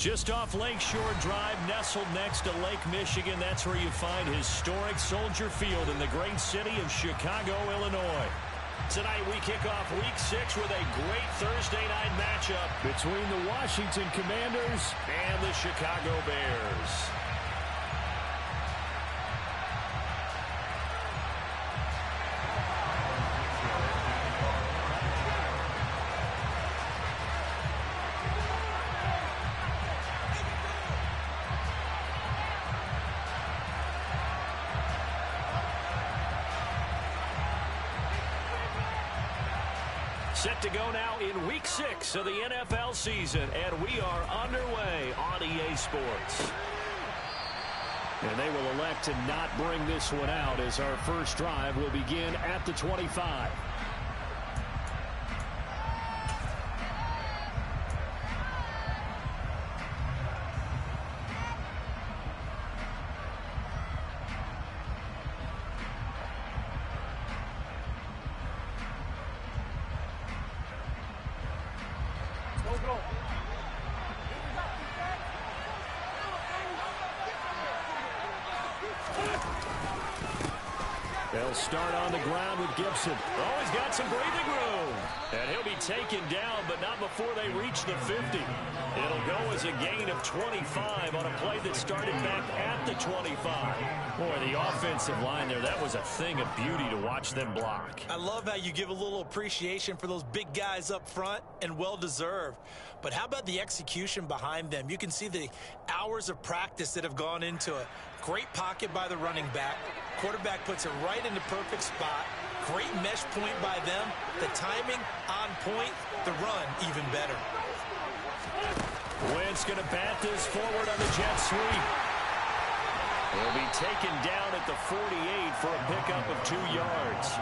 Just off Lakeshore Drive, nestled next to Lake Michigan. That's where you find historic Soldier Field in the great city of Chicago, Illinois. Tonight we kick off Week 6 with a great Thursday night matchup between the Washington Commanders and the Chicago Bears. Set to go now in Week 6 of the NFL season, and we are underway on EA Sports. And they will elect to not bring this one out as our first drive will begin at the 25. They'll start on the ground with Gibson. Oh, he's got some breathing room. And he'll be taken down, but not before they reach the 50. It'll go as a gain of 25 on a play that started back at the 25. Boy, the offensive line there, that was a thing of beauty to watch them block. I love how you give a little appreciation for those big guys up front, and well-deserved. But how about the execution behind them? You can see the hours of practice that have gone into it. Great pocket by the running back. Quarterback puts it right in the perfect spot. Great mesh point by them. The timing on point. The run even better. Wentz going to bat this forward on the jet sweep. He'll be taken down at the 48 for a pickup of 2 yards.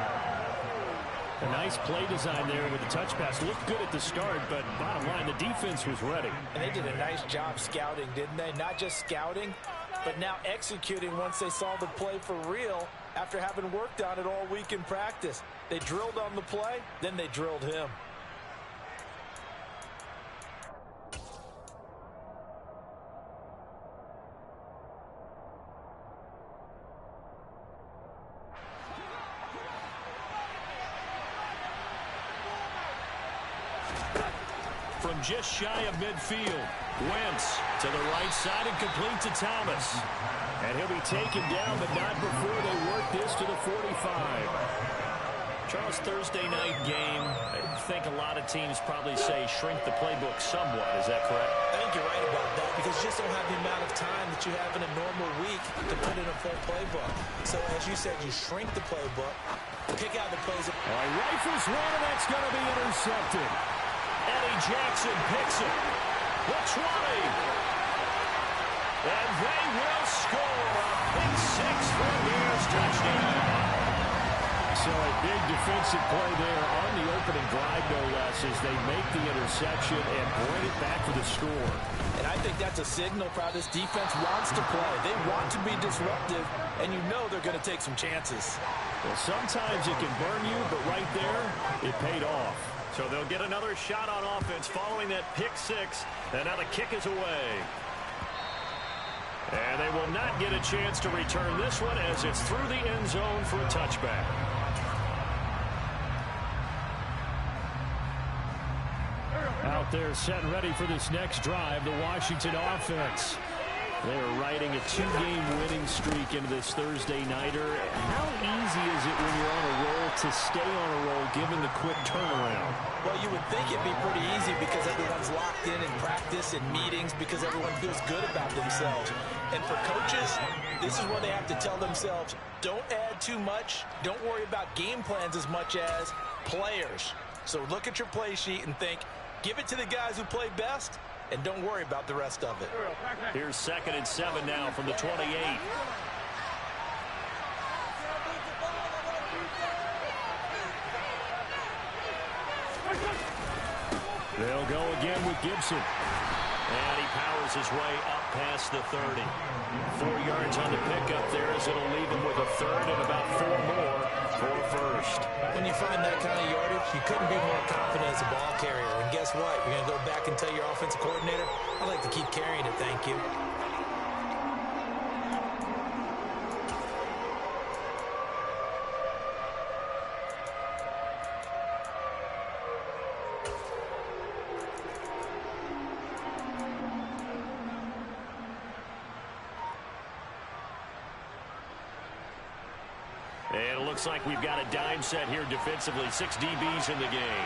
A nice play design there with the touch pass. Looked good at the start, but bottom line, the defense was ready. And they did a nice job scouting, didn't they? Not just scouting, but now executing once they saw the play for real after having worked on it all week in practice. They drilled on the play, then they drilled him. From just shy of midfield, Wentz to the right side and complete to Thomas. And he'll be taken down, but not before they work this to the 45. Charles, Thursday night game, I think a lot of teams probably say shrink the playbook somewhat. Is that correct? I think you're right about that, because you just don't have the amount of time that you have in a normal week to put in a full playbook. So, as you said, you shrink the playbook, pick out the plays. All right, rifles one, and that's going to be intercepted. Eddie Jackson picks it. The 20. And they will score a pick 6 for a Bears touchdown. So a big defensive play there on the opening drive, no less, as they make the interception and bring it back for the score. And I think that's a signal for how this defense wants to play. They want to be disruptive, and you know they're going to take some chances. Well, sometimes it can burn you, but right there, it paid off. So they'll get another shot on offense following that pick 6, and now the kick is away. And they will not get a chance to return this one as it's through the end zone for a touchback. Out there set and ready for this next drive, the Washington offense. They're riding a 2-game winning streak into this Thursday nighter. How easy is it when you're on a roll to stay on a roll given the quick turnaround? Well, you would think it'd be pretty easy because everyone's locked in practice and meetings, because everyone feels good about themselves. And for coaches, this is where they have to tell themselves, don't add too much. Don't worry about game plans as much as players. So look at your play sheet and think, give it to the guys who play best, and don't worry about the rest of it. Here's 2nd and 7 now from the 28. They'll go again with Gibson. And he powers his way up past the 30. 4 yards on the pickup there as it'll leave him with a third and about 4 more for a first. When you find that kind of yardage, you couldn't be more confident as a ball carrier. And guess what? You're going to go back and tell your offensive coordinator, I'd like to keep carrying it, thank you. And it looks like we've got a dime set here defensively. 6 DBs in the game.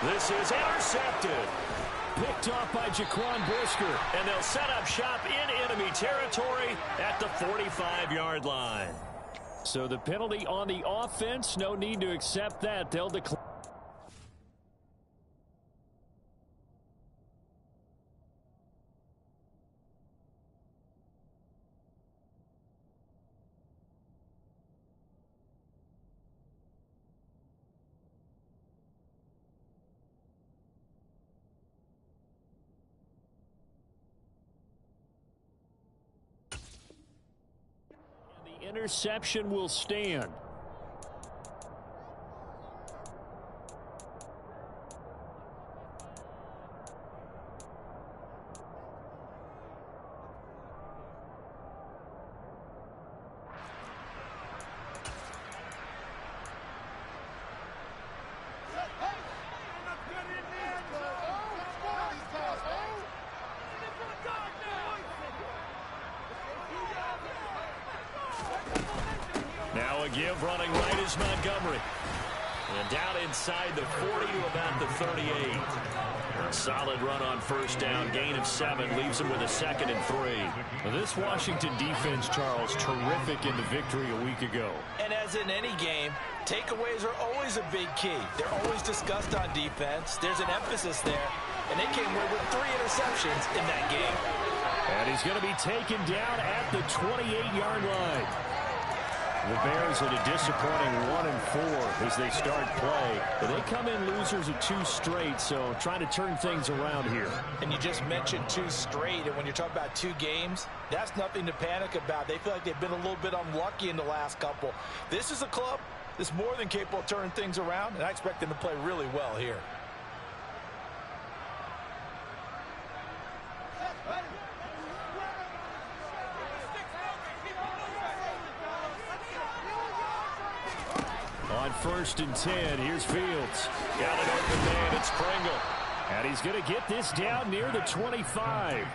This is intercepted. Picked off by Jaquan Brisker. And they'll set up shop in enemy territory at the 45-yard line. So the penalty on the offense, no need to accept that. They'll declare. Interception will stand. Now a give running right is Montgomery. And down inside the 40 to about the 38. A solid run on first down. Gain of 7 leaves him with a 2nd and 3. Now this Washington defense, Charles, terrific in the victory a week ago. And as in any game, takeaways are always a big key. They're always discussed on defense. There's an emphasis there. And they came away with 3 interceptions in that game. And he's going to be taken down at the 28-yard line. The Bears at a disappointing 1-4 as they start play. But they come in losers of 2 straight, so trying to turn things around here. And you just mentioned 2 straight, and when you're talking about 2 games, that's nothing to panic about. They feel like they've been a little bit unlucky in the last couple. This is a club that's more than capable of turning things around, and I expect them to play really well here. On 1st and 10, here's Fields. Got an open man, it's Pringle. And he's going to get this down near the 25.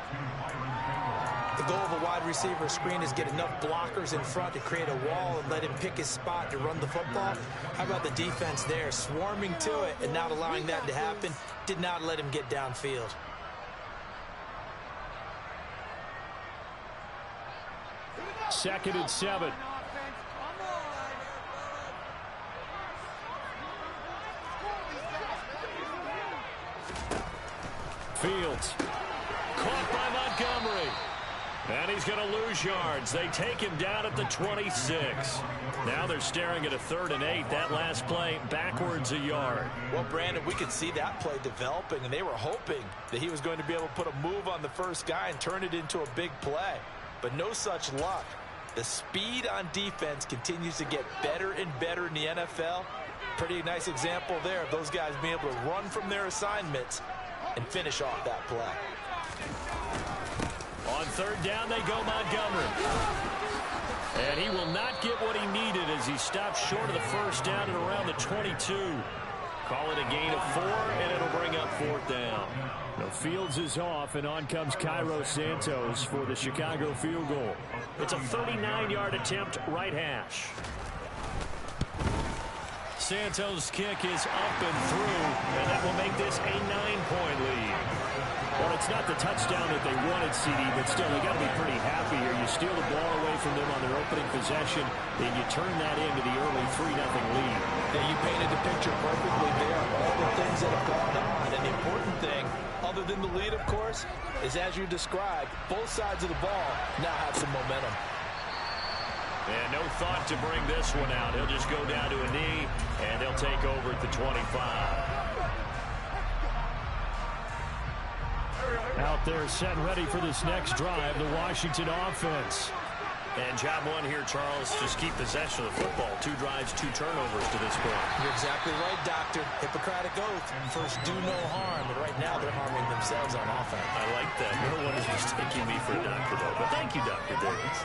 The goal of a wide receiver screen is get enough blockers in front to create a wall and let him pick his spot to run the football. How about the defense there, swarming to it and not allowing that to happen? Did not let him get downfield. Second and 7. Fields. Caught by Montgomery. And he's going to lose yards. They take him down at the 26. Now they're staring at a 3rd and 8. That last play backwards a yard. Well, Brandon, we could see that play developing, and they were hoping that he was going to be able to put a move on the first guy and turn it into a big play. But no such luck. The speed on defense continues to get better and better in the NFL. Pretty nice example there of those guys being able to run from their assignments and finish off that play. On 3rd down, they go Montgomery. And he will not get what he needed as he stops short of the first down at around the 22. Call it a gain of 4, and it'll bring up 4th down. Now Fields is off, and on comes Cairo Santos for the Chicago field goal. It's a 39-yard attempt, right hash. Santos' kick is up and through, and that will make this a 9-point lead. Well, it's not the touchdown that they wanted, CD, but still, they got to be pretty happy here. You steal the ball away from them on their opening possession, and you turn that into the early 3-0 lead. Yeah, you painted the picture perfectly there. All the things that have gone on, and the important thing, other than the lead, of course, is as you described, both sides of the ball now have some momentum. And no thought to bring this one out. He'll just go down to a knee, and he'll take over at the 25. Out there set and ready for this next drive, the Washington offense. And job one here, Charles, just keep possession of the football. 2 drives, 2 turnovers to this point. You're exactly right, Doctor. Hippocratic oath. First, do no harm. But right now, they're harming themselves on offense. I like that. No one is mistaking me for a doctor, though. But thank you, Dr. Davis.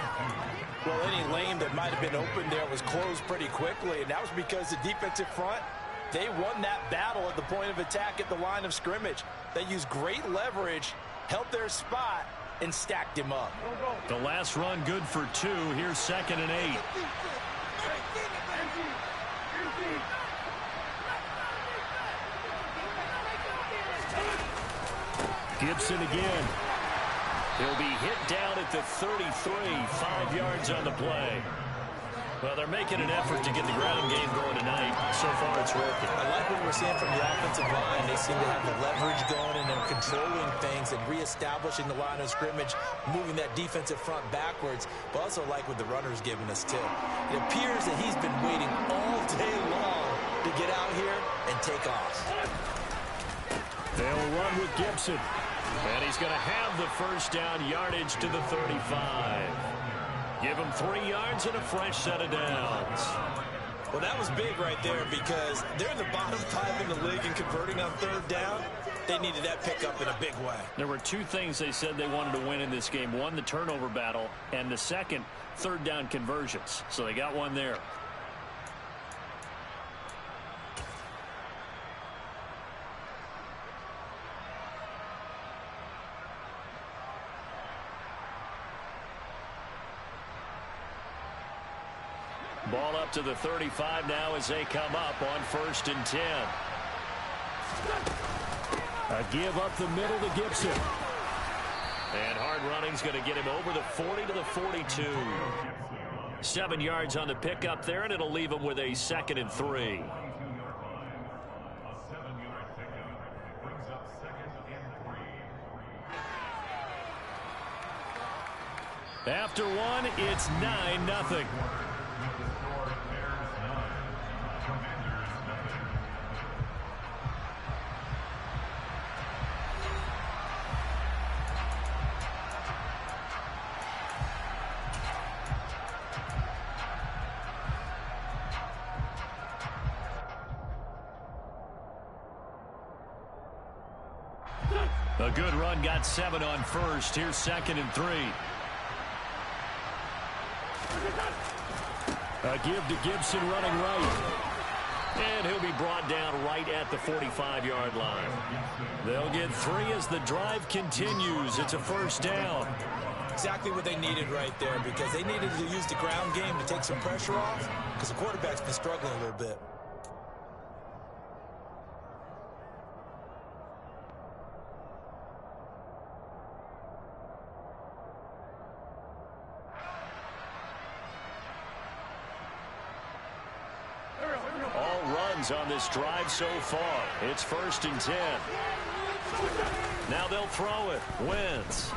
Well, any lane that might have been open there was closed pretty quickly, and that was because the defensive front, they won that battle at the point of attack at the line of scrimmage. They used great leverage, held their spot, and stacked him up. The last run good for 2. Here's 2nd and 8. Gibson again. He'll be hit down at the 33, 5 yards on the play. Well, they're making an effort to get the ground game going tonight. So far, it's working. I like what we're seeing from the offensive line. They seem to have the leverage going, and they're controlling things and reestablishing the line of scrimmage, moving that defensive front backwards, but also like what the runner's giving us, too. It appears that he's been waiting all day long to get out here and take off. They'll run with Gibson. And he's going to have the first down yardage to the 35. Give him 3 yards and a fresh set of downs. Well, that was big right there because they're in the bottom 5 in the league in converting on 3rd down. They needed that pickup in a big way. There were 2 things they said they wanted to win in this game. One, the turnover battle, and the second, 3rd down conversions. So they got one there. Ball up to the 35 now as they come up on 1st and 10. A give up the middle to Gibson. And hard running's going to get him over the 40 to the 42. 7 yards on the pickup there, and it'll leave him with a 2nd and 3. After one, it's 9-0. A good run, got 7 on 1st. Here's 2nd and 3. A give to Gibson running right. And he'll be brought down right at the 45-yard line. They'll get 3 as the drive continues. It's a first down. Exactly what they needed right there because they needed to use the ground game to take some pressure off because the quarterback's been struggling a little bit. On this drive so far. It's 1st and 10. Now they'll throw it. Wentz.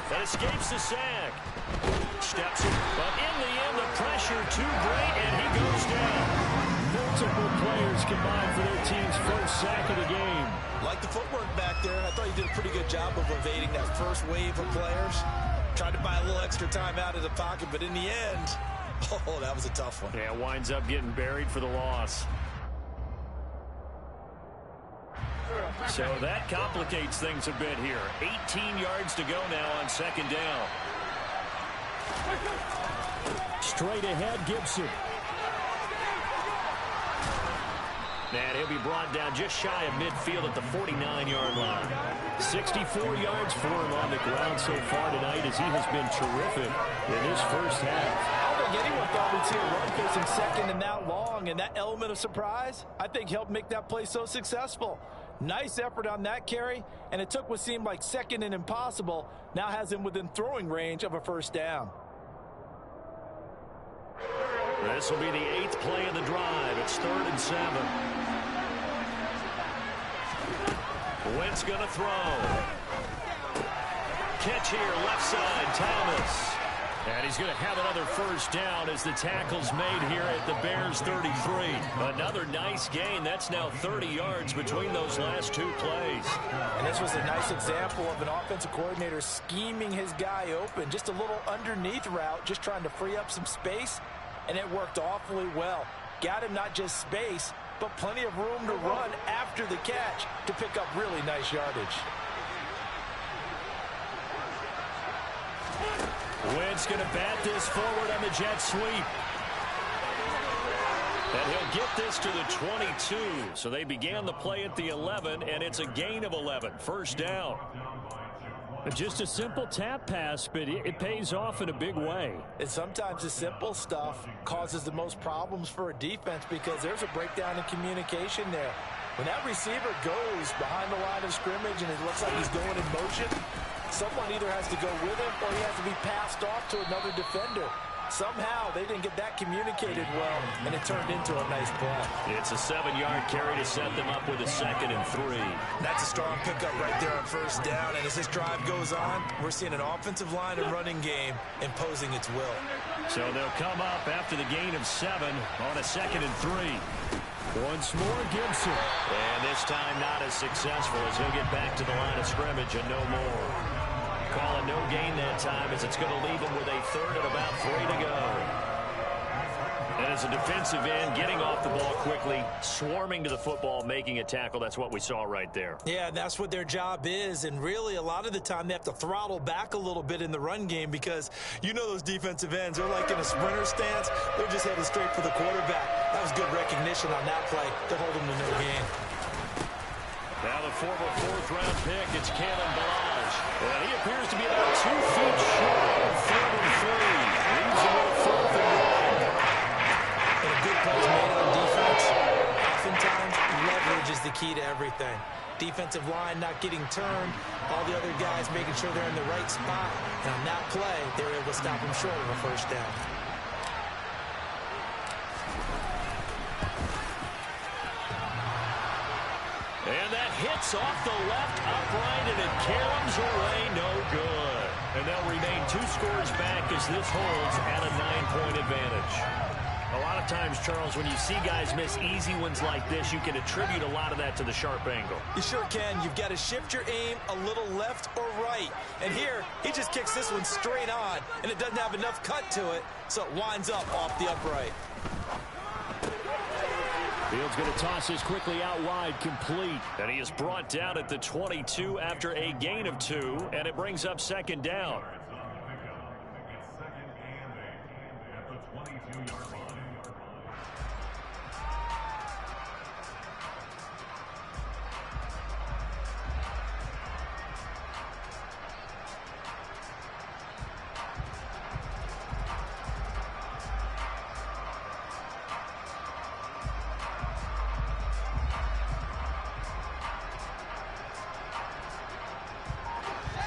That escapes the sack. Steps it. But in the end, the pressure too great, and he goes down. Multiple players combined for their team's first sack of the game. Like the footwork back there. I thought he did a pretty good job of evading that first wave of players. Tried to buy a little extra time out of the pocket, but in the end, oh, that was a tough one. Yeah, winds up getting buried for the loss. So that complicates things a bit here. 18 yards to go now on 2nd down. Straight ahead, Gibson. And he'll be brought down just shy of midfield at the 49-yard line. 64 yards for him on the ground so far tonight as he has been terrific in his first half. I don't think anyone thought we'd see a run facing 2nd and that long, and that element of surprise, I think, helped make that play so successful. Nice effort on that carry, and it took what seemed like 2nd and impossible, now has him within throwing range of a first down. This will be the 8th play of the drive. It's 3rd and 7. Wentz going to throw. Catch here, left side, Thomas. And he's going to have another first down as the tackle's made here at the Bears 33. Another nice gain. That's now 30 yards between those last two plays. And this was a nice example of an offensive coordinator scheming his guy open. Just a little underneath route, just trying to free up some space, and it worked awfully well. Got him not just space, but plenty of room to run after the catch to pick up really nice yardage. Wentz going to bat this forward on the jet sweep. And he'll get this to the 22. So they began the play at the 11, and it's a gain of 11. First down. Just a simple tap pass, but it pays off in a big way. And sometimes the simple stuff causes the most problems for a defense because there's a breakdown in communication there. When that receiver goes behind the line of scrimmage and it looks like he's going in motion, someone either has to go with him or he has to be passed off to another defender. Somehow they didn't get that communicated well, and it turned into a nice play. It's a 7-yard carry to set them up with a 2nd and 3. That's a strong pickup right there on first down, and as this drive goes on, we're seeing an offensive line and running game imposing its will. So they'll come up after the gain of 7 on a 2nd and 3. Once more, Gibson. And this time not as successful as he'll get back to the line of scrimmage and no more. Call a no gain that time as it's going to leave him with a 3rd and about 3 to go. And as a defensive end, getting off the ball quickly, swarming to the football, making a tackle. That's what we saw right there. Yeah, that's what their job is. And really, a lot of the time, they have to throttle back a little bit in the run game because you know those defensive ends, they're like in a sprinter stance. They're just headed straight for the quarterback. That was good recognition on that play to hold them to no gain. Now the former 4th-round pick, it's Kalen Balaj. And he appears to be about 2 feet short of 3rd and 3. Leaves him with 4th and 1. And a good play made on defense. Oftentimes, leverage is the key to everything. Defensive line not getting turned. All the other guys making sure they're in the right spot. And on that play, they were able to stop him short of a first down. And that hits off the left upright, and it caroms away, no good. And they'll remain 2 scores back as this holds at a 9-point advantage. A lot of times, Charles, when you see guys miss easy ones like this, you can attribute a lot of that to the sharp angle. You sure can. You've got to shift your aim a little left or right. And here, he just kicks this one straight on, and it doesn't have enough cut to it, so it winds up off the upright. Fields going to toss this quickly out wide, complete. And he is brought down at the 22 after a gain of 2, and it brings up 2nd down.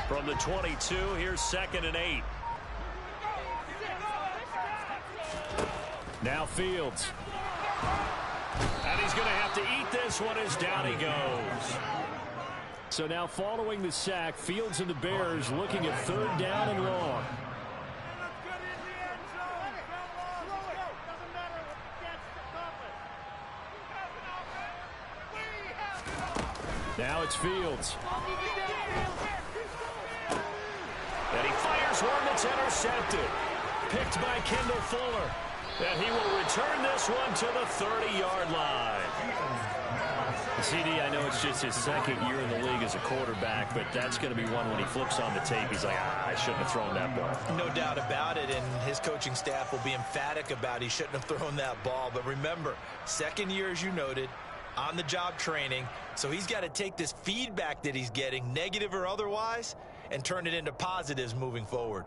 From the 22, here's 2nd and 8. Now Fields. And he's going to have to eat this one as down he goes. So now following the sack, Fields and the Bears looking at 3rd down and long. Now it's Fields. And he fires one that's intercepted. Picked by Kendall Fuller. And he will return this one to the 30-yard line. CD, I know it's just his 2nd year in the league as a quarterback, but that's going to be one when he flips on the tape. He's like, I shouldn't have thrown that ball. No doubt about it, and his coaching staff will be emphatic about he shouldn't have thrown that ball. But remember, 2nd year, as you noted, on-the-job training. So he's got to take this feedback that he's getting, negative or otherwise, and turn it into positives moving forward.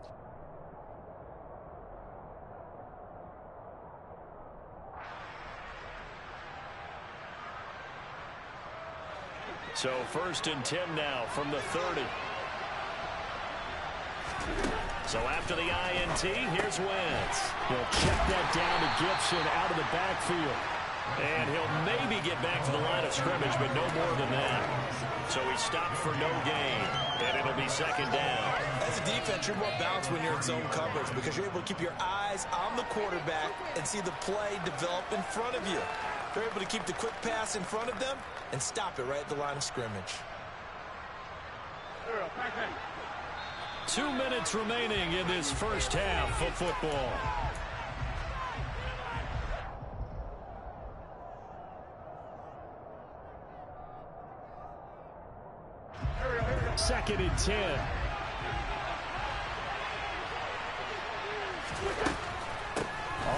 So 1st and 10 now from the 30. So after the INT, here's Wentz. He'll check that down to Gibson out of the backfield. And he'll maybe get back to the line of scrimmage, but no more than that. So he stopped for no gain, and it'll be second down. As a defense, you're more balanced when you're in zone coverage because you're able to keep your eyes on the quarterback and see the play develop in front of you. You're able to keep the quick pass in front of them and stop it right at the line of scrimmage. 2 minutes remaining in this first half of football. Second and 10.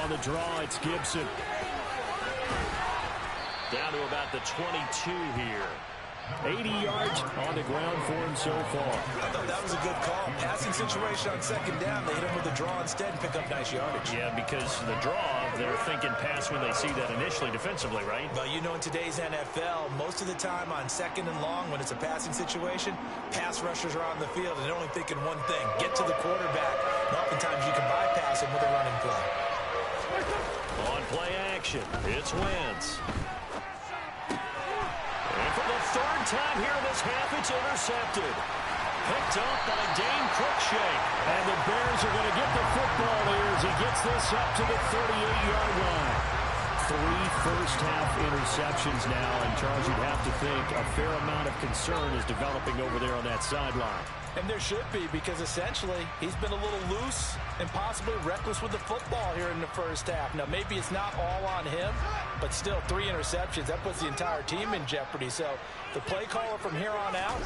On the draw, it's Gibson. Down to about the 22 here. 80 yards on the ground for him so far. I thought that was a good call. Passing situation on second down. They hit him with a draw instead and pick up nice yardage. Yeah, because the draw, they're thinking pass when they see that initially defensively, right? Well, you know, in today's NFL, most of the time on second and long, when it's a passing situation, pass rushers are on the field and they're only thinking one thing, get to the quarterback. And oftentimes you can bypass him with a running play. On play action, it's Wentz. And for the third time here in this half, it's intercepted. Picked up by Dane Cruikshank. And the Bears are going to get the football here as he gets this up to the 38-yard line. 3 first-half interceptions now, and Charles, you'd have to think a fair amount of concern is developing over there on that sideline. And there should be, because essentially he's been a little loose and possibly reckless with the football here in the first half. Now, maybe it's not all on him, but still 3 interceptions. That puts the entire team in jeopardy. So the play caller from here on out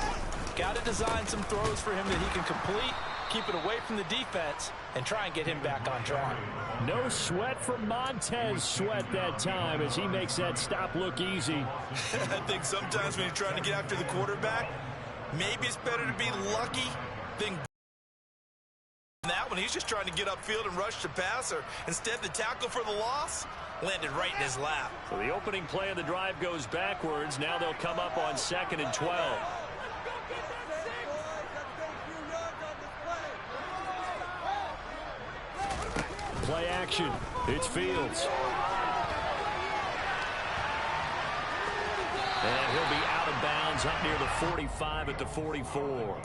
got to design some throws for him that he can complete, keep it away from the defense, and try and get him back on track. No sweat from Montez Sweat that time as he makes that stop look easy. I think sometimes when you're trying to get after the quarterback, maybe it's better to be lucky than that one. He's just trying to get upfield and rush the passer. Instead, the tackle for the loss landed right in his lap. So the opening play of the drive goes backwards. Now they'll come up on 2nd and 12. Play action. It's Fields. And he'll be out of bounds up near the 45 at the 44.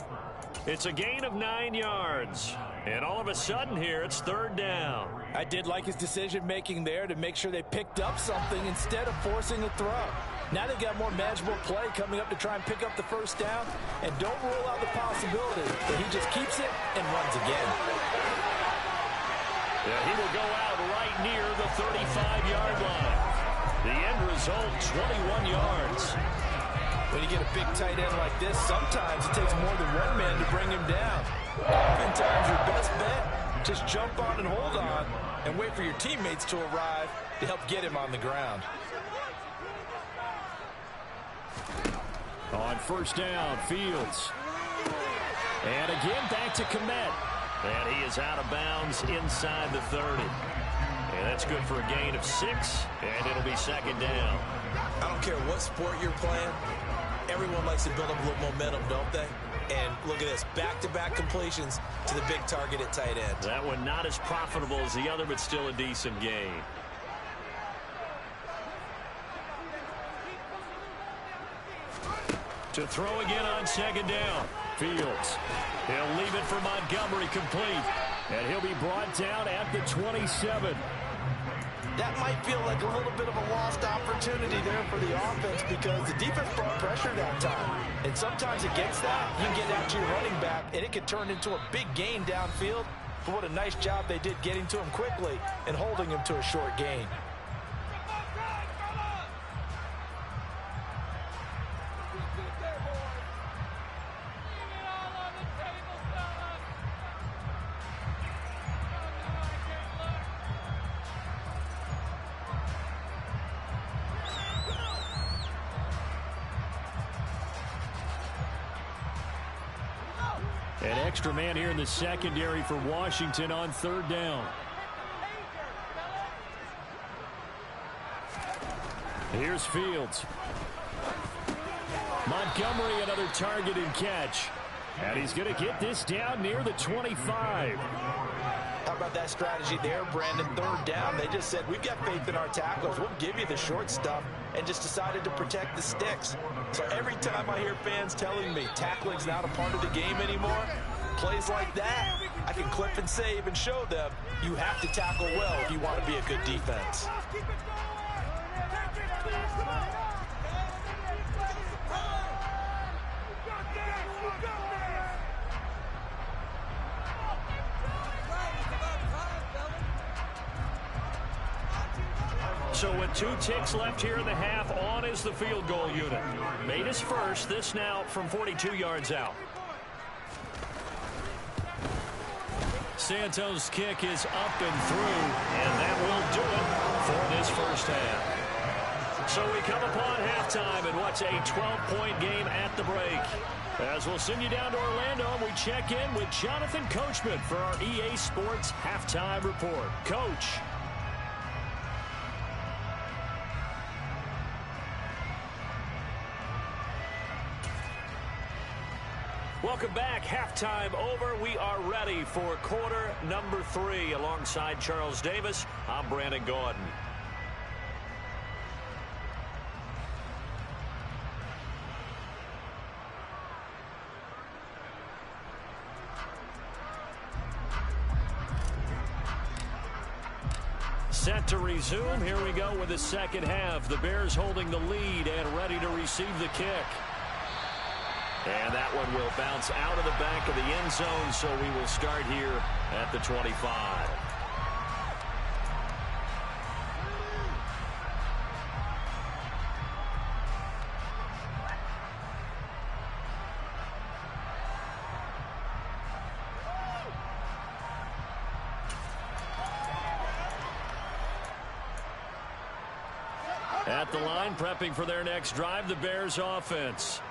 It's a gain of 9 yards. And all of a sudden here, it's 3rd down. I did like his decision-making there to make sure they picked up something instead of forcing a throw. Now they've got more manageable play coming up to try and pick up the first down. And don't rule out the possibility that he just keeps it and runs again. Yeah, he will go out right near the 35-yard line. The end result, 21 yards. When you get a big tight end like this, sometimes it takes more than one man to bring him down. Oftentimes, your best bet, just jump on and hold on and wait for your teammates to arrive to help get him on the ground. On 1st down, Fields. And again, back to Kmet. And he is out of bounds inside the 30. And that's good for a gain of 6, and it'll be 2nd down. I don't care what sport you're playing. Everyone likes to build up a little momentum, don't they? And look at this, back-to-back completions to the big target at tight end. That one not as profitable as the other, but still a decent gain. To throw again on 2nd down. Fields. He'll leave it for Montgomery complete. And he'll be brought down at the 27. That might feel like a little bit of a lost opportunity there for the offense because the defense brought pressure that time. And sometimes against that, you can get out to your running back, and it can turn into a big gain downfield. But what a nice job they did getting to him quickly and holding him to a short gain. An extra man here in the secondary for Washington on 3rd down. Here's Fields. Montgomery, another target and catch. And he's going to get this down near the 25. How about that strategy there, Brandon. Third down, they just said, we've got faith in our tacklers. We'll give you the short stuff, and just decided to protect the sticks. So every time I hear fans telling me tackling's not a part of the game anymore, plays like that, I can clip and save and show them you have to tackle well if you want to be a good defense. So with 2 ticks left here in the half, on is the field goal unit. Made his first, this now from 42 yards out. Santos' kick is up and through, and that will do it for this first half. So we come upon halftime in what's a 12-point game at the break. As we'll send you down to Orlando, and we check in with Jonathan Coachman for our EA Sports Halftime Report. Coach. Welcome back. Halftime over. We are ready for quarter number 3. Alongside Charles Davis, I'm Brandon Gordon. Set to resume. Here we go with the second half. The Bears holding the lead and ready to receive the kick. And that one will bounce out of the back of the end zone, so we will start here at the 25. At the line, prepping for their next drive, the Bears offense.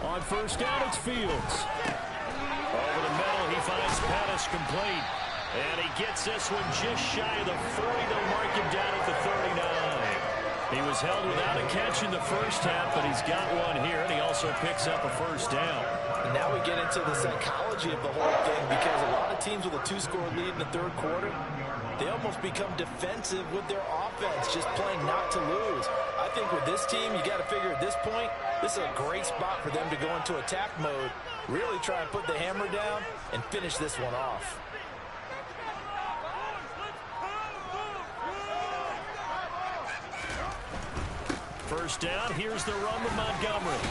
On first down, it's Fields. Over the middle, he finds Pettis complete. And he gets this one just shy of the 40. They'll mark him down at the 39. He was held without a catch in the first half, but he's got one here, and he also picks up a first down. And now we get into the psychology of the whole thing, because a lot of teams with a 2-score lead in the third quarter, they almost become defensive with their offense, just playing not to lose. I think with this team, you got to figure at this point, this is a great spot for them to go into attack mode, really try and put the hammer down and finish this one off. First down, here's the run with Montgomery.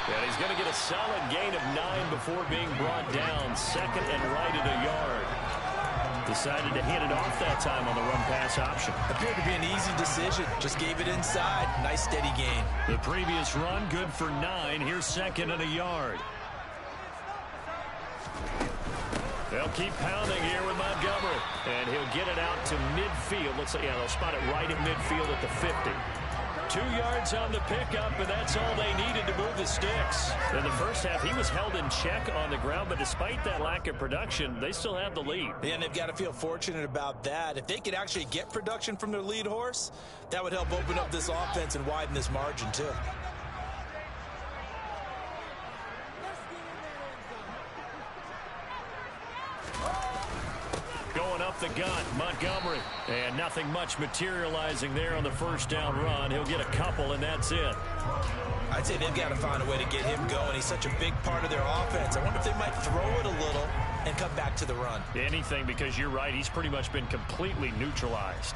And he's going to get a solid gain of 9 before being brought down. Second and right at a yard. Decided to hand it off that time on the run-pass option. Appeared to be an easy decision. Just gave it inside. Nice steady gain. The previous run, good for 9. Here's second and a yard. They'll keep pounding here with Montgomery. And he'll get it out to midfield. Let's say, yeah, they'll spot it right at midfield at the 50. 2 yards on the pickup, and that's all they needed to move the sticks. In the first half, he was held in check on the ground, but despite that lack of production, they still have the lead. Yeah, and they've got to feel fortunate about that. If they could actually get production from their lead horse, that would help open up this offense and widen this margin, too. Going up the gut, Montgomery. And nothing much materializing there on the first down run. He'll get a couple, and that's it. I'd say they've got to find a way to get him going. He's such a big part of their offense. I wonder if they might throw it a little and come back to the run. Anything, because you're right. He's pretty much been completely neutralized.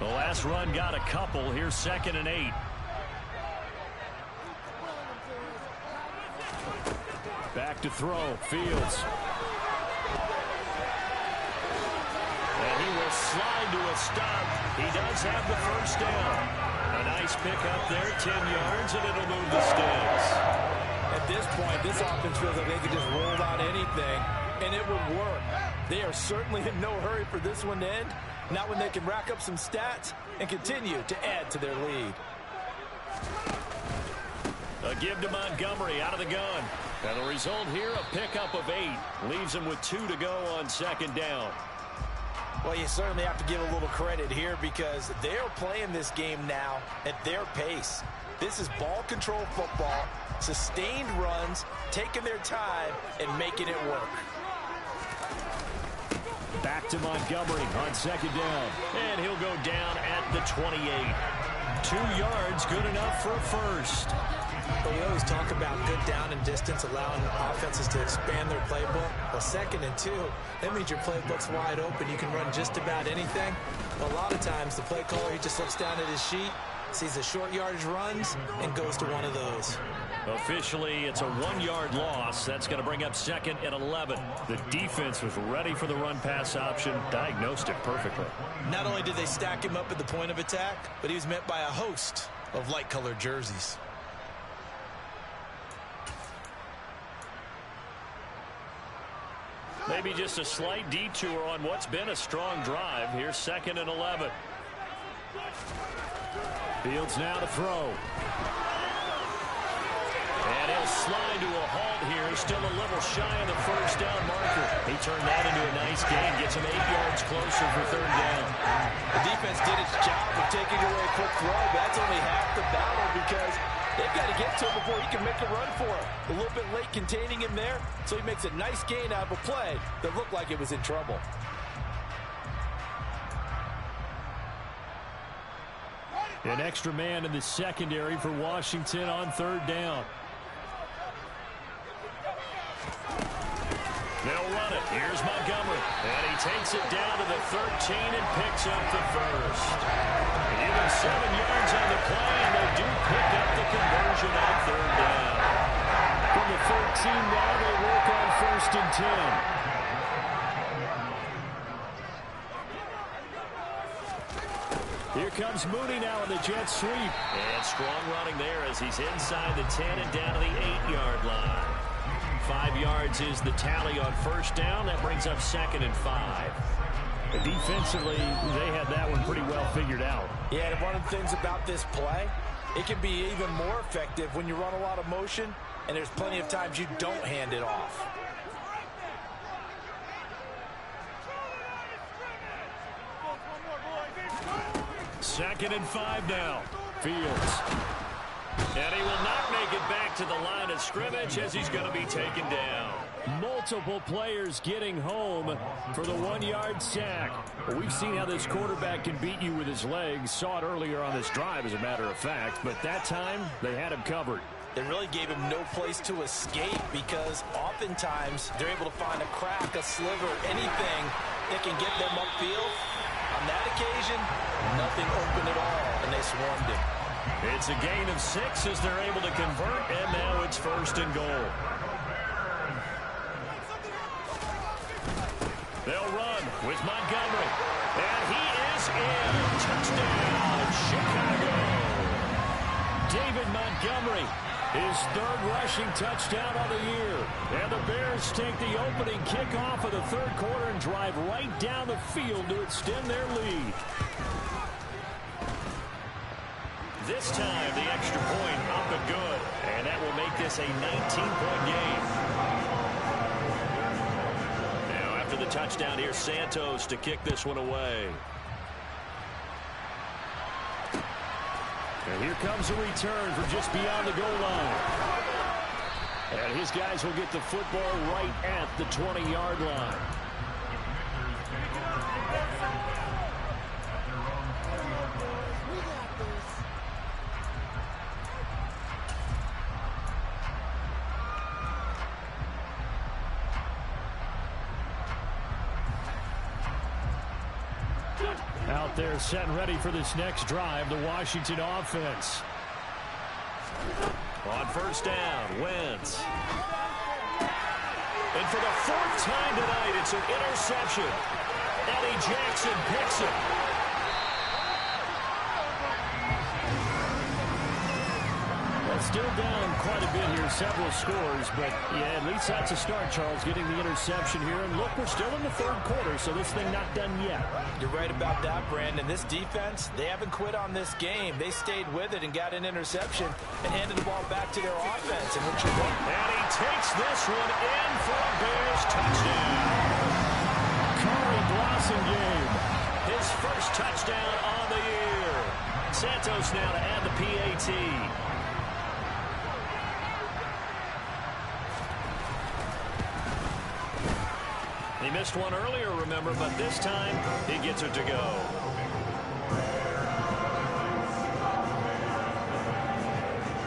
The last run got a couple. Here's second and 8. Back to throw. Fields. And he will slide to a stop. He does have the first down. A nice pick up there, 10 yards, and it'll move the sticks. At this point, this offense feels like they could just roll out anything, and it would work. They are certainly in no hurry for this one to end. Not when they can rack up some stats and continue to add to their lead. A give to Montgomery out of the gun. And the result here, a pickup of 8. Leaves him with 2 to go on second down. Well, you certainly have to give a little credit here because they're playing this game now at their pace. This is ball control football, sustained runs, taking their time, and making it work. Back to Montgomery on second down. And he'll go down at the 28. 2 yards, good enough for a first. But we always talk about good down and distance, allowing offenses to expand their playbook. Well, 2nd and 2, that means your playbook's wide open. You can run just about anything. But a lot of times, the play caller, he just looks down at his sheet, sees the short yardage runs, and goes to one of those. Officially, it's a 1-yard loss. That's going to bring up 2nd and 11. The defense was ready for the run-pass option, diagnosed it perfectly. Not only did they stack him up at the point of attack, but he was met by a host of light-colored jerseys. Maybe just a slight detour on what's been a strong drive. Here's 2nd and 11. Fields now to throw. And he'll slide to a halt here. Still a little shy of the first down marker. He turned that into a nice gain. Gets him 8 yards closer for 3rd down. The defense did its job of taking away a quick throw. But that's only half the battle because they've got to get to him before he can make a run for it. A little bit late containing him there, so he makes a nice gain out of a play that looked like it was in trouble. An extra man in the secondary for Washington on 3rd down. They'll run it. Here's Montgomery. And he takes it down to the 13 and picks up the first. Even 7 yards on the play, and they do pick up the conversion on 3rd down. From the 13 now, they work on 1st and 10. Here comes Mooney now in the jet sweep. And strong running there as he's inside the 10 and down to the 8-yard line. 5 yards is the tally on 1st down. That brings up 2nd and 5. Defensively, they had that one pretty well figured out. Yeah, and one of the things about this play, it can be even more effective when you run a lot of motion, and there's plenty of times you don't hand it off. Second and 5 now. Fields. And he will not make it back to the line of scrimmage as he's going to be taken down. Multiple players getting home for the 1-yard sack. We've seen how this quarterback can beat you with his legs. Saw it earlier on this drive, as a matter of fact. But that time, they had him covered. They really gave him no place to escape because oftentimes they're able to find a crack, a sliver, anything that can get them upfield. On that occasion, nothing open at all, and they swarmed him. It's a gain of 6 as they're able to convert, and now it's 1st and goal. They'll run with Montgomery, and he is in. Touchdown, Chicago. David Montgomery, his 3rd rushing touchdown of the year. And the Bears take the opening kickoff of the 3rd quarter and drive right down the field to extend their lead. This time, the extra point up and good. And that will make this a 19-point game. Now, after the touchdown, here's Santos to kick this one away. And here comes a return from just beyond the goal line. And his guys will get the football right at the 20-yard line. Out there set and ready for this next drive, the Washington offense. On 1st down, Wentz. And for the 4th time tonight, it's an interception. Eddie Jackson picks it. Well, still down quite a bit here, several scores, but yeah, at least that's a start, Charles, getting the interception here. And look, we're still in the third quarter, so this thing not done yet. You're right about that, Brandon. This defense, they haven't quit on this game. They stayed with it and got an interception and handed the ball back to their offense. And he takes this one in for a Bears touchdown. Corey Blossingame, his first touchdown on the year. Santos now to add the PAT. He missed one earlier, remember, but this time he gets it to go.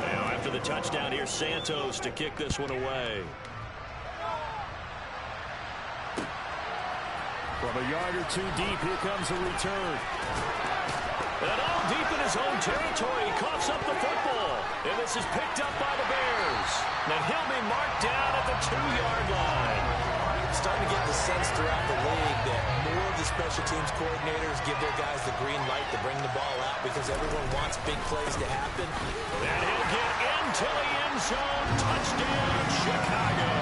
Now after the touchdown, here's Santos to kick this one away. From a yard or two deep, here comes a return. And all deep in his own territory, he coughs up the football. And this is picked up by the Bears. Now he'll be marked down at the 2-yard line. Starting to get the sense throughout the league that more of the special teams coordinators give their guys the green light to bring the ball out because everyone wants big plays to happen. And he'll get into the end zone. Touchdown, Chicago.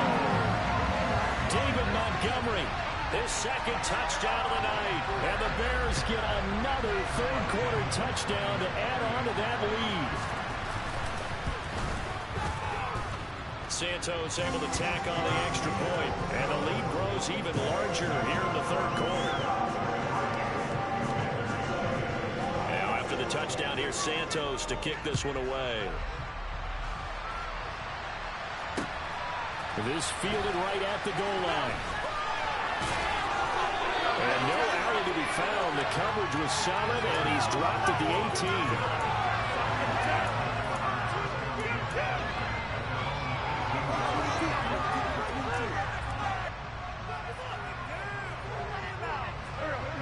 David Montgomery, his second touchdown of the night. And the Bears get another third-quarter touchdown to add on to that lead. Santos able to tack on the extra point, and the lead grows even larger here in the third quarter. Now after the touchdown, here's Santos to kick this one away. This fielded right at the goal line. And no alley to be found. The coverage was solid, and he's dropped at the 18.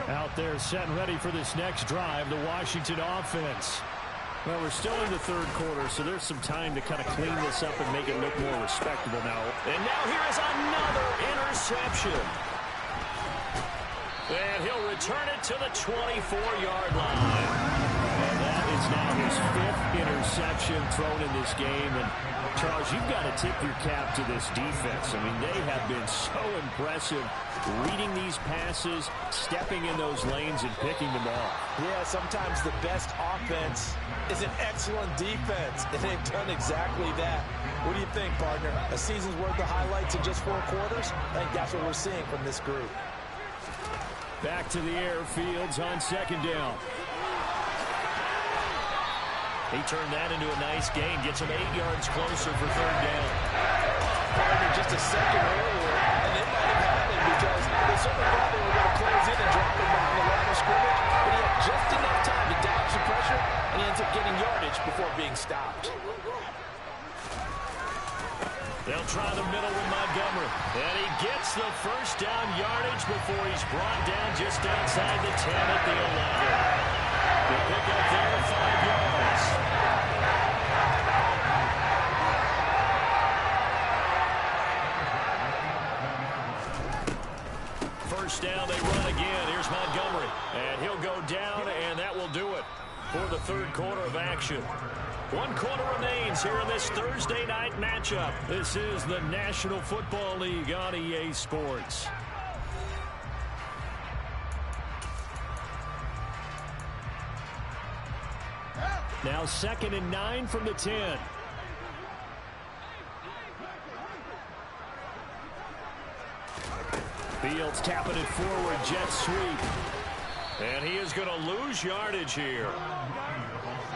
Out there set and ready for this next drive, the Washington offense. Well, we're still in the third quarter, so there's some time to kind of clean this up and make it look more respectable now. And now here is another interception. And he'll return it to the 24-yard line. And that is now his fifth interception thrown in this game. And Charles, you've got to tip your cap to this defense. I mean, they have been so impressive reading these passes, stepping in those lanes, and picking them off. Yeah, sometimes the best offense is an excellent defense, and they've done exactly that. What do you think, partner? A season's worth of highlights in just 4 quarters? I think that's what we're seeing from this group. Back to the air, Fields on second down. He turned that into a nice gain, gets him 8 yards closer for third down. Partner, just a second earlier, and it might have happened because they certainly thought they were going to close in and drop him behind the line of scrimmage, but he had just enough time to dodge the pressure, and he ends up getting yardage before being stopped. They'll try the middle with Montgomery. And he gets the first down yardage before he's brought down just outside the 10 at the 11. The pick up there, 5 yards. First down, they run again. Here's Montgomery. And he'll go down, and that will do it for the third quarter of action. 1 quarter remains here in this Thursday night matchup. This is the National Football League on EA Sports. Now 2nd and 9 from the 10. Fields tapping it forward, jet sweep. And he is going to lose yardage here.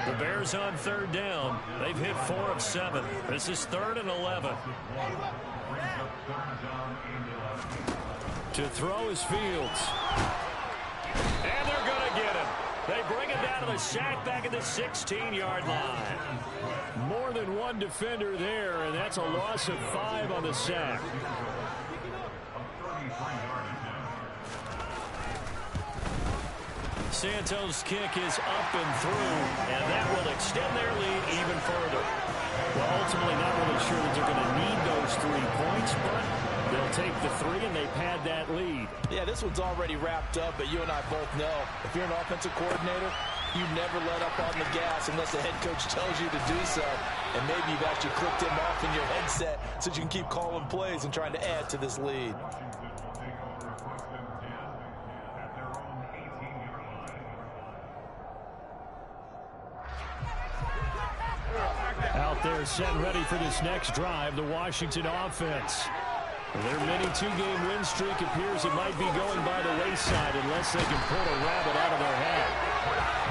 The Bears on third down. They've hit 4 of 7. This is 3rd and 11. To throw is Fields. And they're going to get him. They bring him down to the sack back at the 16-yard line. More than one defender there, and that's a loss of 5 on the sack. Santos' kick is up and through, and that will extend their lead even further. Well, ultimately not really sure that they're going to need those 3 points, but they'll take the 3 and they pad that lead. Yeah, this one's already wrapped up, but you and I both know if you're an offensive coordinator, you never let up on the gas unless the head coach tells you to do so. And maybe you've actually clicked him off in your headset so you can keep calling plays and trying to add to this lead. Out there set and ready for this next drive, the Washington offense. Their mini two-game win streak appears it might be going by the wayside unless they can pull a rabbit out of their hat.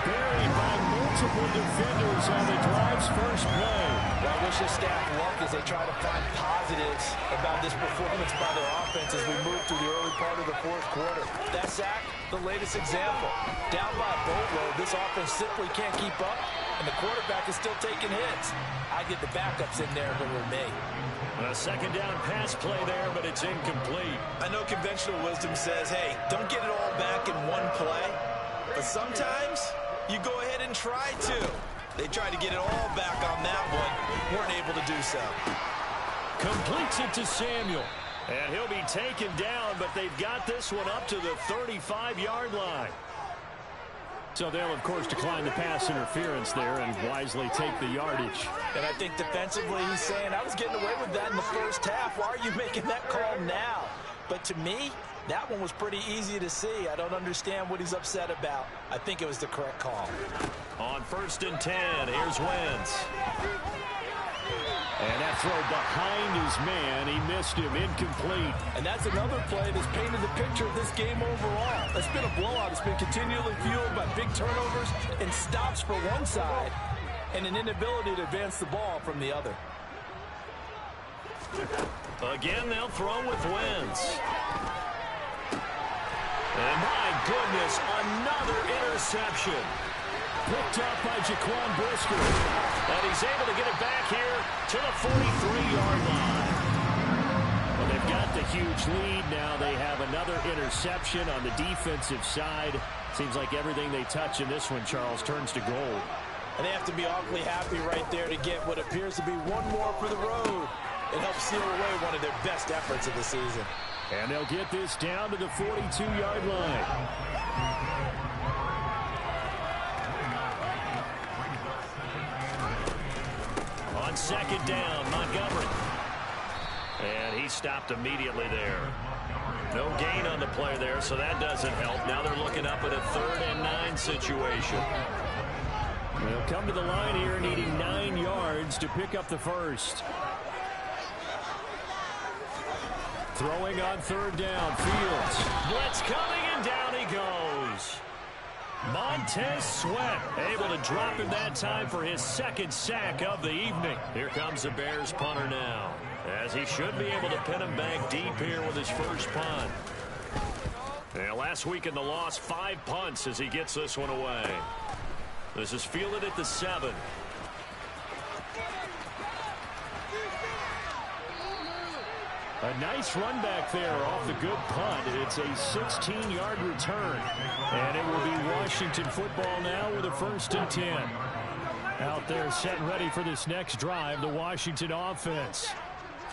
Buried by multiple defenders on the drive's first play. Well, I wish the staff luck as they try to find positives about this performance by their offense as we move through the early part of the fourth quarter. That sack, the latest example. Down by a boatload, this offense simply can't keep up, and the quarterback is still taking hits. I'd get the backups in there if it were me. A second down pass play there, but it's incomplete. I know conventional wisdom says, hey, don't get it all back in one play. But sometimes you go ahead and try to. They tried to get it all back on that one. Weren't able to do so. Completes it to Samuel. And he'll be taken down, but they've got this one up to the 35-yard line. So they'll, of course, decline the pass interference there and wisely take the yardage. And I think defensively he's saying, I was getting away with that in the first half. Why are you making that call now? But to me, that one was pretty easy to see. I don't understand what he's upset about. I think it was the correct call. On 1st and 10, here's Wentz. And that throw behind his man, he missed him, incomplete. And that's another play that's painted the picture of this game overall. It's been a blowout. It's been continually fueled by big turnovers and stops for one side and an inability to advance the ball from the other. Again, they'll throw with Wentz. And my goodness, another interception. Picked up by Jaquan Brisker. And he's able to get it back here to the 43-yard line. Well, they've got the huge lead now. They have another interception on the defensive side. Seems like everything they touch in this one, Charles, turns to gold. And they have to be awfully happy right there to get what appears to be one more for the road. It helps seal away one of their best efforts of the season. And they'll get this down to the 42-yard line. On second down, Montgomery. And he stopped immediately there. No gain on the play there, so that doesn't help. Now they're looking up at a 3rd and 9 situation. They'll come to the line here needing 9 yards to pick up the first. Throwing on 3rd down, Fields. Blitz coming, and down he goes. Montez Sweat able to drop him that time for his 2nd sack of the evening. Here comes the Bears punter now, as he should be able to pin him back deep here with his first punt. And last week in the loss, 5 punts as he gets this one away. This is fielded at the 7. A nice run back there off the good punt. It's a 16-yard return. And it will be Washington football now with a 1st and 10. Out there set and ready for this next drive, the Washington offense.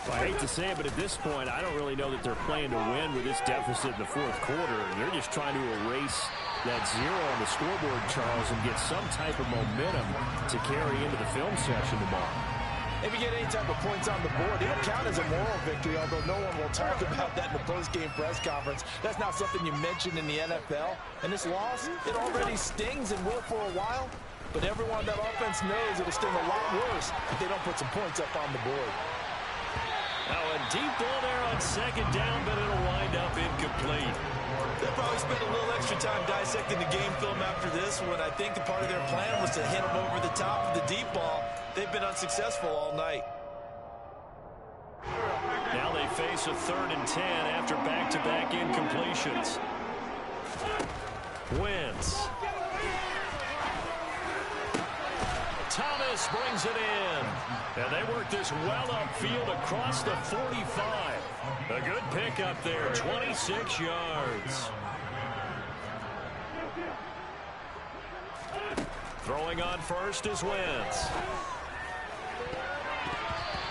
Well, I hate to say it, but at this point, I don't really know that they're playing to win with this deficit in the 4th quarter. They're just trying to erase that 0 on the scoreboard, Charles, and get some type of momentum to carry into the film session tomorrow. If you get any type of points on the board, it'll count as a moral victory, although no one will talk about that in the post-game press conference. That's not something you mention in the NFL. And this loss, it already stings and will for a while. But everyone on that offense knows it'll sting a lot worse if they don't put some points up on the board. Now a deep ball there on 2nd down, but it'll wind up incomplete. They'll probably spend a little extra time dissecting the game film after this one. I think the part of their plan was to hit them over the top of the deep ball. They've been unsuccessful all night. Now they face a 3rd and 10 after back-to-back incompletions. Wentz. Thomas brings it in. And they work this well upfield across the 45. A good pickup there, 26 yards. Throwing on first is Wentz.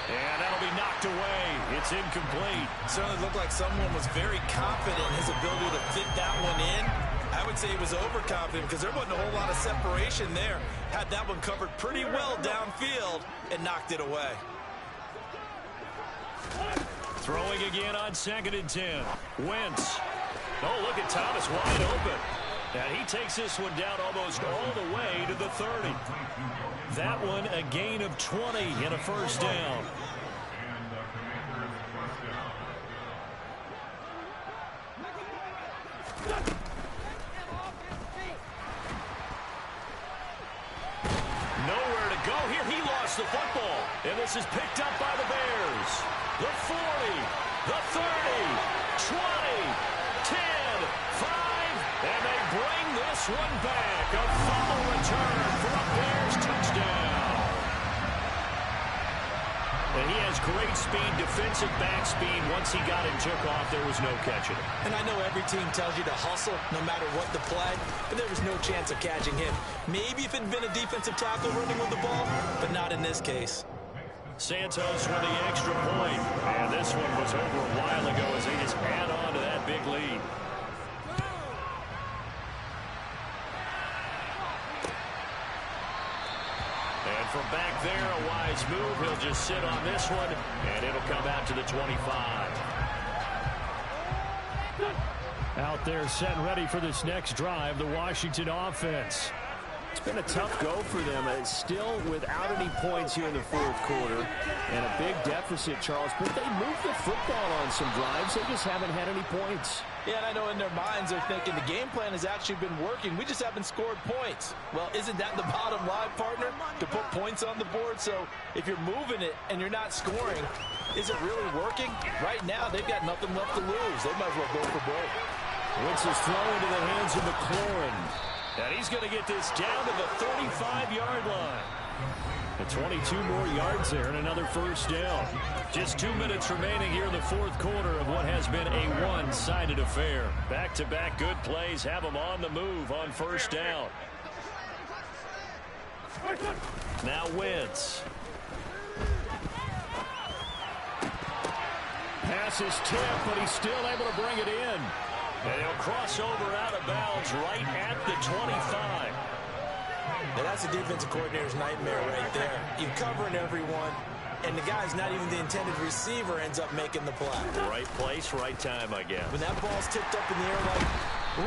And that'll be knocked away. It's incomplete. Certainly looked like someone was very confident in his ability to fit that one in. I would say he was overconfident because there wasn't a whole lot of separation there. Had that one covered pretty well downfield, and knocked it away. Throwing again on 2nd and 10. Wentz. Oh, look at Thomas wide open. And he takes this one down almost all the way to the 30. That one a gain of 20 and a first down. Nowhere to go here. He lost the football. And this is picked up by the Bears. The 40, the 30, 20, 10, 5, and they bring this one back. A fumble return for a Bears touchdown. And he has great speed, defensive back speed. Once he got it and took off, there was no catching it. And I know every team tells you to hustle no matter what the play, but there was no chance of catching him. Maybe if it had been a defensive tackle running with the ball, but not in this case. Santos with the extra point. And this one was over a while ago as they just add on to that big lead. And from back there, a wise move. He'll just sit on this one, and it'll come out to the 25. Out there set and ready for this next drive, the Washington offense. It's been a tough go for them. It's still without any points here in the fourth quarter. And a big deficit, Charles. But they moved the football on some drives. They just haven't had any points. Yeah, and I know in their minds they're thinking the game plan has actually been working. We just haven't scored points. Well, isn't that the bottom line, partner? To put points on the board? So if you're moving it and you're not scoring, is it really working? Right now, they've got nothing left to lose. They might as well go for broke. Wentz is thrown into the hands of McLaurin. And he's going to get this down to the 35-yard line. And 22 more yards there and another first down. Just 2 minutes remaining here in the fourth quarter of what has been a one-sided affair. Back-to-back good plays have them on the move on first down. Now Wentz. Pass is tipped, but he's still able to bring it in. And he'll cross over out of bounds right at the 25. Now that's a defensive coordinator's nightmare right there. You're covering everyone, and the guy's not even the intended receiver ends up making the play. Right place, right time, I guess. When that ball's tipped up in the air like...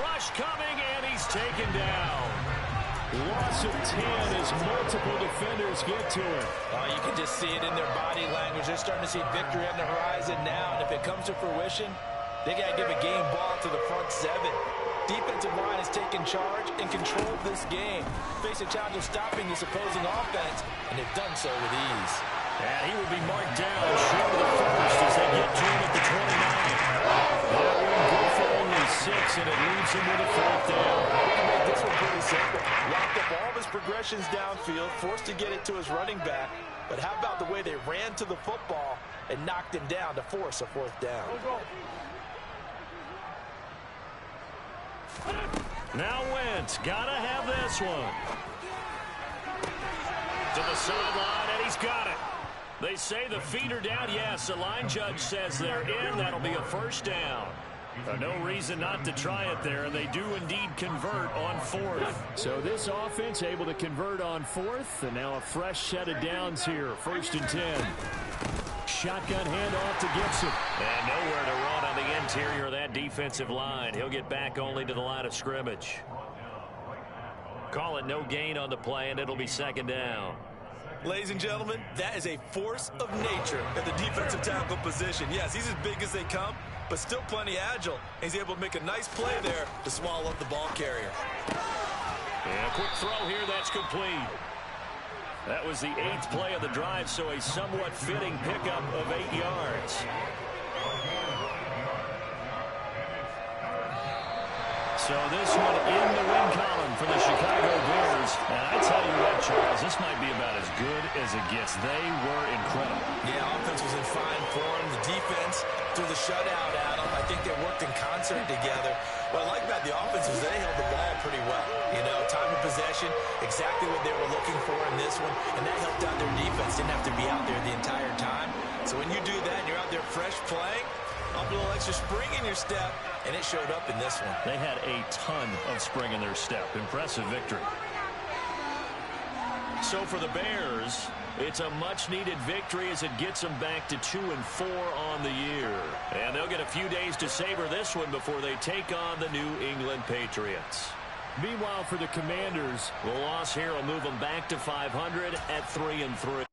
Rush coming, and he's taken down. Loss of 10 as multiple defenders get to it. Oh, you can just see it in their body language. They're starting to see victory on the horizon now, and if it comes to fruition, they got to give a game ball to the front seven. Defensive line has taken charge and controlled this game. Face a challenge of stopping this opposing offense, and they've done so with ease. And he will be marked down short of the first as they get to him at the 29. That one good for only 6, and it leaves him with a fourth down. We can make this one pretty simple. Locked up all of his progressions downfield, forced to get it to his running back. But how about the way they ran to the football and knocked him down to force a fourth down? Now Wentz, gotta have this one. To the sideline, and he's got it. They say the feet are down. Yes, the line judge says they're in. That'll be a first down. No reason not to try it there, and they do indeed convert on fourth. So this offense able to convert on fourth, and now a fresh set of downs here. 1st and 10. Shotgun handoff to Gibson. And nowhere to run on the interior of that defensive line. He'll get back only to the line of scrimmage. Call it no gain on the play, and it'll be 2nd down. Ladies and gentlemen, that is a force of nature at the defensive tackle position. Yes, he's as big as they come, but still plenty agile. He's able to make a nice play there to swallow up the ball carrier. And a quick throw here, that's complete. That was the 8th play of the drive, so a somewhat fitting pickup of 8 yards. So this one in the win column for the Chicago Bears. And I tell you what, Charles, this might be about as good as it gets. They were incredible. Yeah, offense was in fine form. The defense threw the shutout at them. I think they worked in concert together. What I like about the offense was they held the ball pretty well. You know, time of possession, exactly what they were looking for in this one. And that helped out their defense. Didn't have to be out there the entire time. So when you do that and you're out there fresh playing, up a little extra spring in your step, and it showed up in this one. They had a ton of spring in their step. Impressive victory. So for the Bears, it's a much-needed victory as it gets them back to 2-4 on the year. And they'll get a few days to savor this one before they take on the New England Patriots. Meanwhile, for the Commanders, the loss here will move them back to 500 at 3-3.